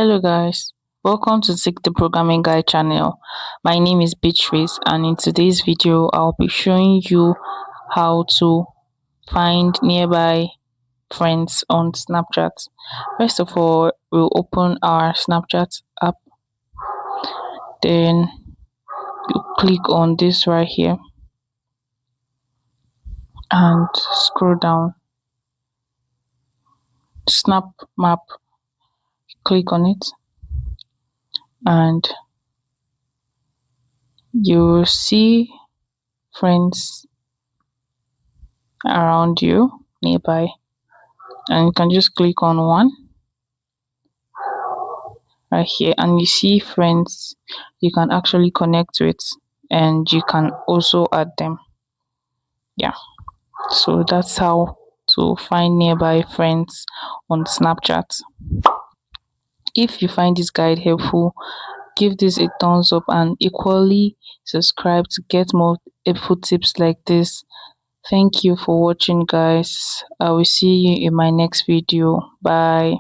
Hello guys, welcome to Seek the Programming Guide channel. My name is Beatrice and in today's video I'll be showing you how to find nearby friends on Snapchat. First of all, we'll open our Snapchat app, then you click on this right here and scroll down. Snap map, click on it and you will see friends around you nearby, and you can just click on one right here and you see friends you can actually connect with, and you can also add them. Yeah, so that's how to find nearby friends on Snapchat. If you find this guide helpful, give this a thumbs up and equally subscribe to get more helpful tips like this. Thank you for watching guys. I will see you in my next video. Bye.